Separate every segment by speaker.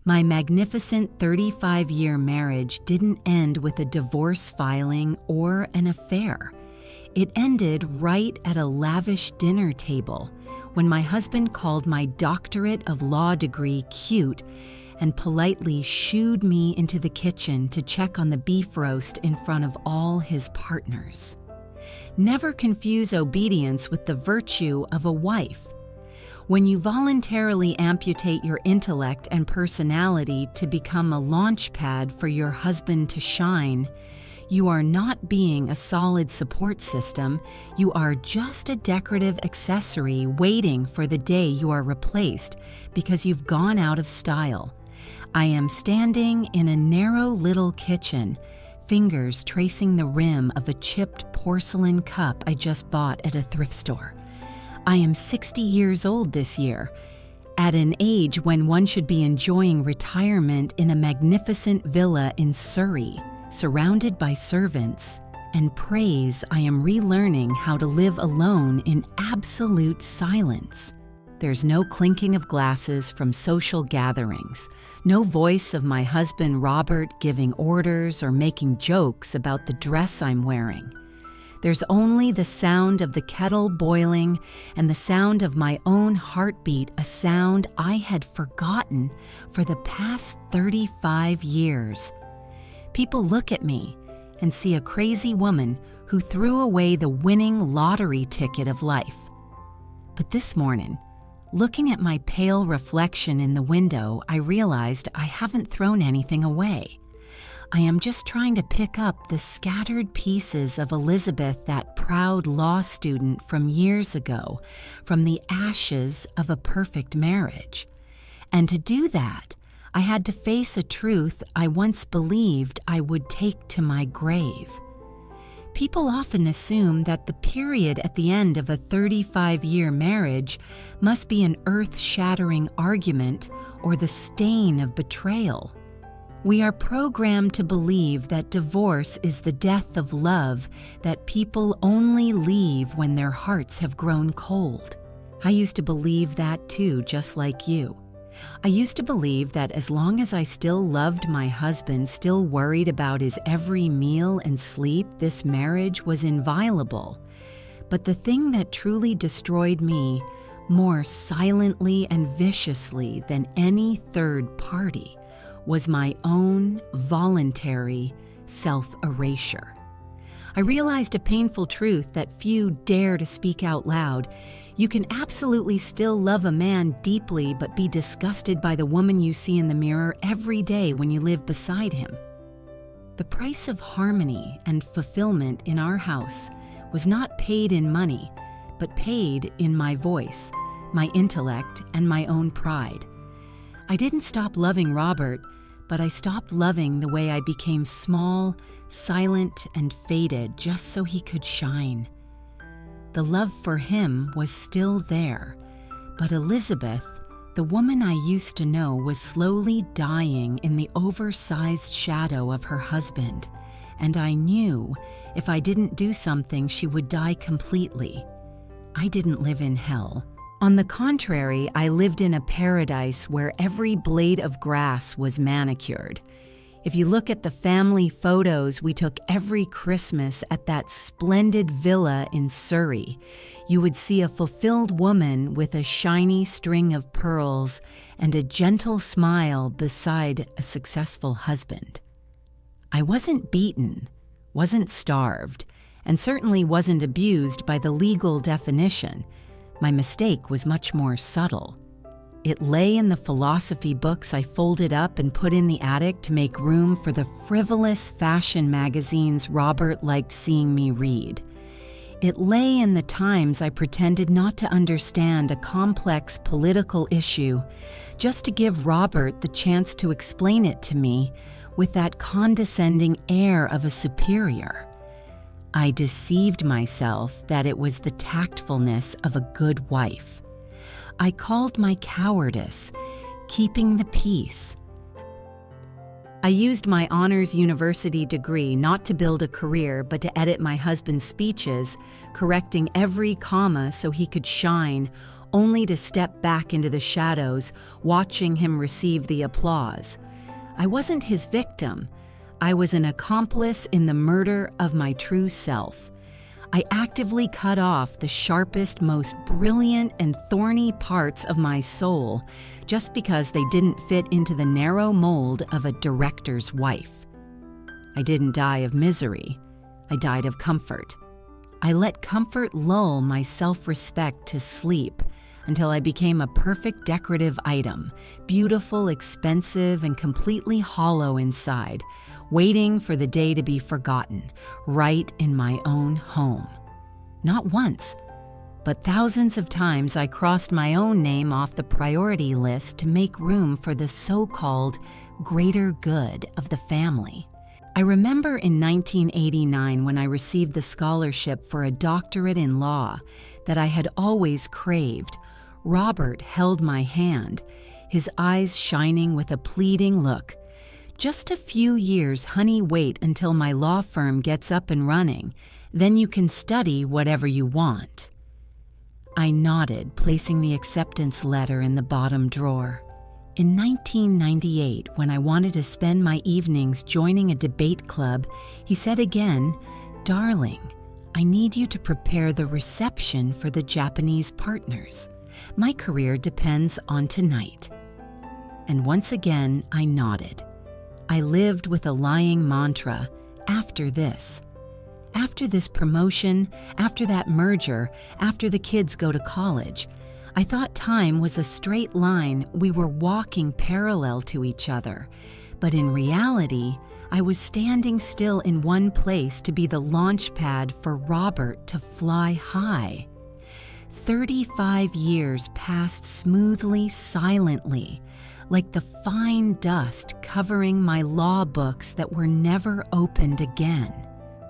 Speaker 1: My magnificent 35-year marriage didn't end with a divorce filing or an affair. It ended right at a lavish dinner table when my husband called my doctorate of law degree cute and politely shooed me into the kitchen to check on the beef roast in front of all his partners. Never confuse obedience with the virtue of a wife. When you voluntarily amputate your intellect and personality to become a launchpad for your husband to shine, you are not being a solid support system, you are just a decorative accessory waiting for the day you are replaced because you've gone out of style. I am standing in a narrow little kitchen, fingers tracing the rim of a chipped porcelain cup I just bought at a thrift store. I am 60 years old this year, at an age when one should be enjoying retirement in a magnificent villa in Surrey, surrounded by servants, and praise I am relearning how to live alone in absolute silence. There's no clinking of glasses from social gatherings, no voice of my husband Robert giving orders or making jokes about the dress I'm wearing. There's only the sound of the kettle boiling and the sound of my own heartbeat, a sound I had forgotten for the past 35 years. People look at me and see a crazy woman who threw away the winning lottery ticket of life. But this morning, looking at my pale reflection in the window, I realized I haven't thrown anything away. I am just trying to pick up the scattered pieces of Elizabeth, that proud law student from years ago, from the ashes of a perfect marriage. And to do that, I had to face a truth I once believed I would take to my grave. People often assume that the period at the end of a 35-year marriage must be an earth-shattering argument or the stain of betrayal. We are programmed to believe that divorce is the death of love, that people only leave when their hearts have grown cold. I used to believe that too, just like you. I used to believe that as long as I still loved my husband, still worried about his every meal and sleep, this marriage was inviolable. But the thing that truly destroyed me, more silently and viciously than any third party, was my own voluntary self-erasure. I realized a painful truth that few dare to speak out loud. You can absolutely still love a man deeply but be disgusted by the woman you see in the mirror every day when you live beside him. The price of harmony and fulfillment in our house was not paid in money, but paid in my voice, my intellect, and my own pride. I didn't stop loving Robert, but I stopped loving the way I became small, silent, and faded just so he could shine. The love for him was still there, but Elizabeth, the woman I used to know, was slowly dying in the oversized shadow of her husband, and I knew if I didn't do something she would die completely. I didn't live in hell. On the contrary, I lived in a paradise where every blade of grass was manicured. If you look at the family photos we took every Christmas at that splendid villa in Surrey, you would see a fulfilled woman with a shiny string of pearls and a gentle smile beside a successful husband. I wasn't beaten, wasn't starved, and certainly wasn't abused by the legal definition. My mistake was much more subtle. It lay in the philosophy books I folded up and put in the attic to make room for the frivolous fashion magazines Robert liked seeing me read. It lay in the times I pretended not to understand a complex political issue, just to give Robert the chance to explain it to me with that condescending air of a superior. I deceived myself that it was the tactfulness of a good wife. I called my cowardice keeping the peace. I used my honors university degree not to build a career, but to edit my husband's speeches, correcting every comma so he could shine, only to step back into the shadows, watching him receive the applause. I wasn't his victim. I was an accomplice in the murder of my true self. I actively cut off the sharpest, most brilliant and thorny parts of my soul just because they didn't fit into the narrow mold of a director's wife. I didn't die of misery. I died of comfort. I let comfort lull my self-respect to sleep until I became a perfect decorative item, beautiful, expensive, and completely hollow inside, waiting for the day to be forgotten, right in my own home. Not once, but thousands of times I crossed my own name off the priority list to make room for the so-called greater good of the family. I remember in 1989 when I received the scholarship for a doctorate in law that I had always craved. Robert held my hand, his eyes shining with a pleading look. "Just a few years, honey, wait until my law firm gets up and running. Then you can study whatever you want." I nodded, placing the acceptance letter in the bottom drawer. In 1998, when I wanted to spend my evenings joining a debate club, he said again, "Darling, I need you to prepare the reception for the Japanese partners. My career depends on tonight." And once again, I nodded. I lived with a lying mantra, after this. After this promotion, after that merger, after the kids go to college, I thought time was a straight line. We were walking parallel to each other. But in reality, I was standing still in one place to be the launchpad for Robert to fly high. 35 years passed smoothly, silently, like the fine dust covering my law books that were never opened again.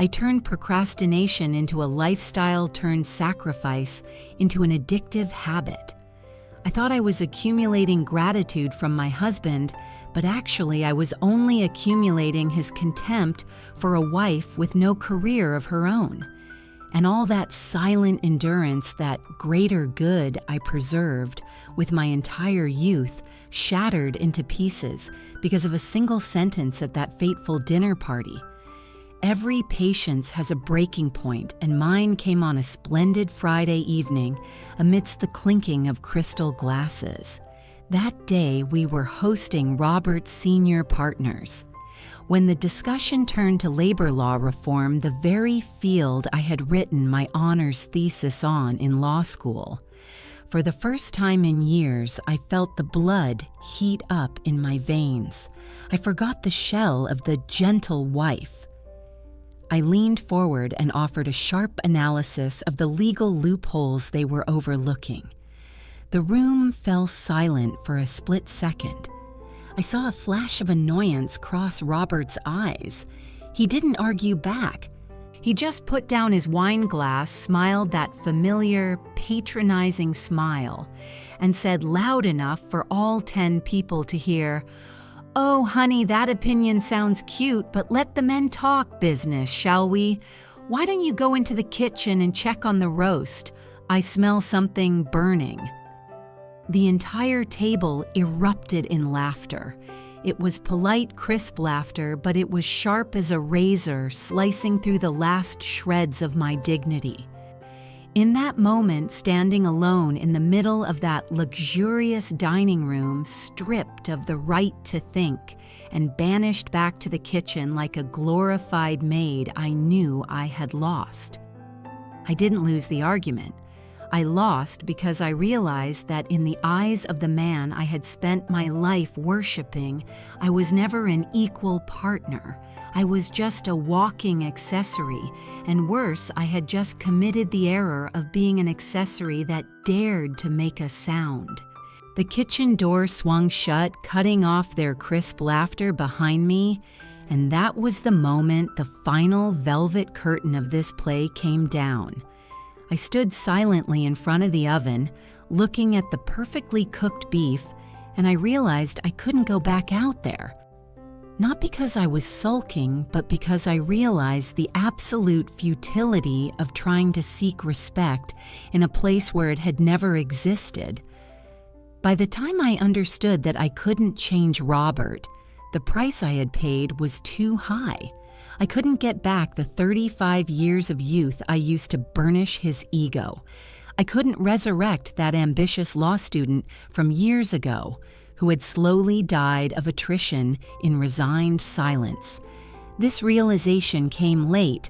Speaker 1: I turned procrastination into a lifestyle turned sacrifice into an addictive habit. I thought I was accumulating gratitude from my husband, but actually I was only accumulating his contempt for a wife with no career of her own. And all that silent endurance, that greater good I preserved with my entire youth, shattered into pieces because of a single sentence at that fateful dinner party. Every patience has a breaking point, and mine came on a splendid Friday evening amidst the clinking of crystal glasses. That day we were hosting Robert's senior partners. When the discussion turned to labor law reform, the very field I had written my honors thesis on in law school, for the first time in years, I felt the blood heat up in my veins. I forgot the shell of the gentle wife. I leaned forward and offered a sharp analysis of the legal loopholes they were overlooking. The room fell silent for a split second. I saw a flash of annoyance cross Robert's eyes. He didn't argue back. He just put down his wine glass, smiled that familiar, patronizing smile, and said loud enough for all 10 people to hear, "Oh, honey, that opinion sounds cute, but let the men talk business, shall we? Why don't you go into the kitchen and check on the roast? I smell something burning." The entire table erupted in laughter. It was polite, crisp laughter, but it was sharp as a razor slicing through the last shreds of my dignity. In that moment, standing alone in the middle of that luxurious dining room, stripped of the right to think, and banished back to the kitchen like a glorified maid, I knew I had lost. I didn't lose the argument. I lost because I realized that in the eyes of the man I had spent my life worshiping, I was never an equal partner. I was just a walking accessory, and worse, I had just committed the error of being an accessory that dared to make a sound. The kitchen door swung shut, cutting off their crisp laughter behind me, and that was the moment the final velvet curtain of this play came down. I stood silently in front of the oven, looking at the perfectly cooked beef, and I realized I couldn't go back out there. Not because I was sulking, but because I realized the absolute futility of trying to seek respect in a place where it had never existed. By the time I understood that I couldn't change Robert, the price I had paid was too high. I couldn't get back the 35 years of youth I used to burnish his ego. I couldn't resurrect that ambitious law student from years ago who had slowly died of attrition in resigned silence. This realization came late,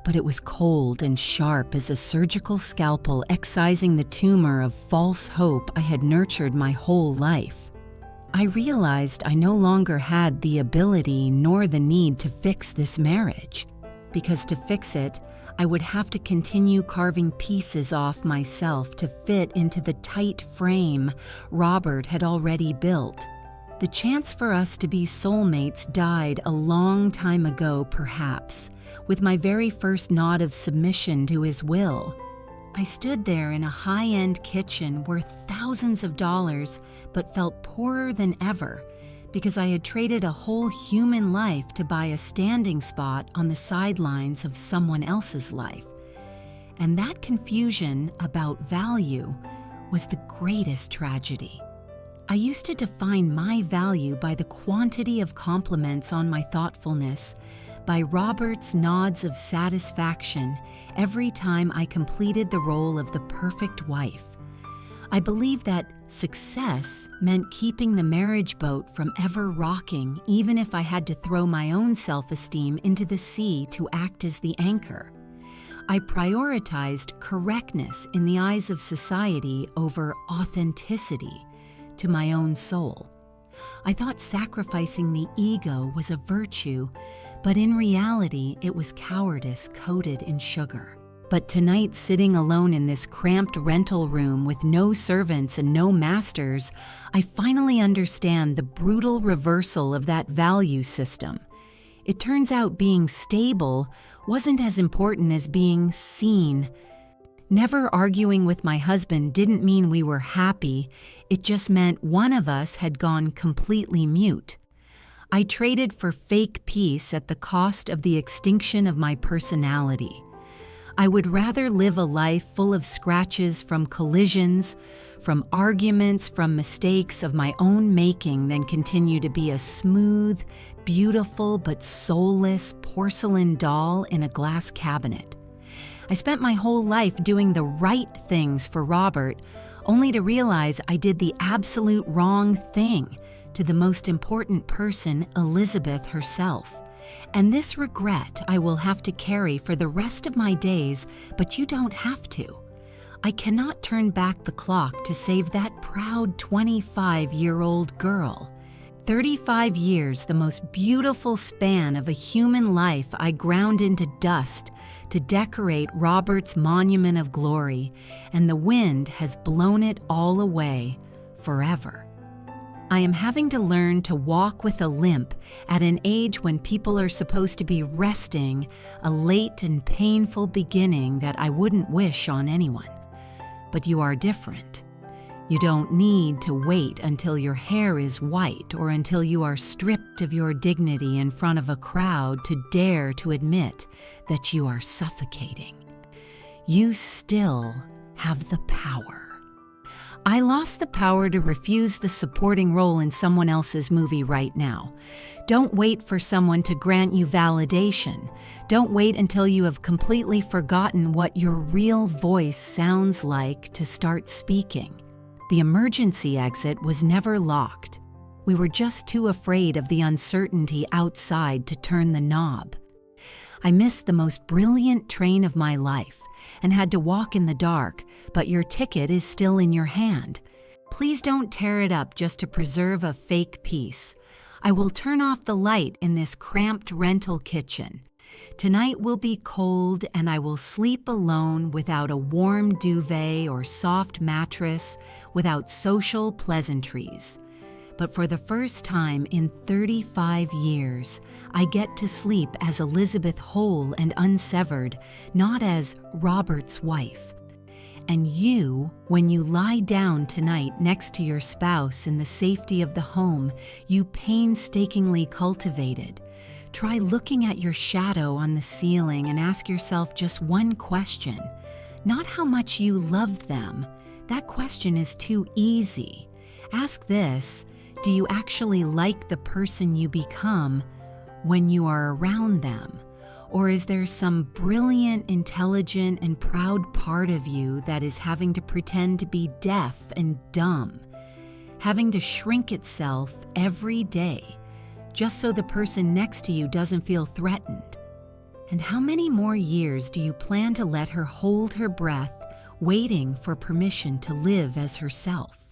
Speaker 1: but it was cold and sharp as a surgical scalpel excising the tumor of false hope I had nurtured my whole life. I realized I no longer had the ability nor the need to fix this marriage, because to fix it, I would have to continue carving pieces off myself to fit into the tight frame Robert had already built. The chance for us to be soulmates died a long time ago, perhaps, with my very first nod of submission to his will. I stood there in a high-end kitchen worth thousands of dollars, but felt poorer than ever, because I had traded a whole human life to buy a standing spot on the sidelines of someone else's life. And that confusion about value was the greatest tragedy. I used to define my value by the quantity of compliments on my thoughtfulness, by Robert's nods of satisfaction every time I completed the role of the perfect wife. I believed that success meant keeping the marriage boat from ever rocking, even if I had to throw my own self-esteem into the sea to act as the anchor. I prioritized correctness in the eyes of society over authenticity to my own soul. I thought sacrificing the ego was a virtue, but in reality it was cowardice coated in sugar. But tonight, sitting alone in this cramped rental room with no servants and no masters, I finally understand the brutal reversal of that value system. It turns out being stable wasn't as important as being seen. Never arguing with my husband didn't mean we were happy. It just meant one of us had gone completely mute. I traded for fake peace at the cost of the extinction of my personality. I would rather live a life full of scratches from collisions, from arguments, from mistakes of my own making than continue to be a smooth, beautiful, but soulless porcelain doll in a glass cabinet. I spent my whole life doing the right things for Robert, only to realize I did the absolute wrong thing to the most important person, Elizabeth herself. And this regret I will have to carry for the rest of my days, but you don't have to. I cannot turn back the clock to save that proud 25-year-old girl. 35 years, the most beautiful span of a human life, I ground into dust to decorate Robert's monument of glory, and the wind has blown it all away forever. I am having to learn to walk with a limp at an age when people are supposed to be resting, a late and painful beginning that I wouldn't wish on anyone. But you are different. You don't need to wait until your hair is white or until you are stripped of your dignity in front of a crowd to dare to admit that you are suffocating. You still have the power. I lost the power to refuse the supporting role in someone else's movie right now. Don't wait for someone to grant you validation. Don't wait until you have completely forgotten what your real voice sounds like to start speaking. The emergency exit was never locked. We were just too afraid of the uncertainty outside to turn the knob. I missed the most brilliant train of my life and had to walk in the dark, but your ticket is still in your hand. Please don't tear it up just to preserve a fake peace. I will turn off the light in this cramped rental kitchen. Tonight will be cold and I will sleep alone without a warm duvet or soft mattress, without social pleasantries. But for the first time in 35 years, I get to sleep as Elizabeth whole and unsevered, not as Robert's wife. And you, when you lie down tonight next to your spouse in the safety of the home you painstakingly cultivated, try looking at your shadow on the ceiling and ask yourself just one question. Not how much you love them. That question is too easy. Ask this: do you actually like the person you become when you are around them? Or is there some brilliant, intelligent, and proud part of you that is having to pretend to be deaf and dumb, having to shrink itself every day just so the person next to you doesn't feel threatened? And how many more years do you plan to let her hold her breath, waiting for permission to live as herself?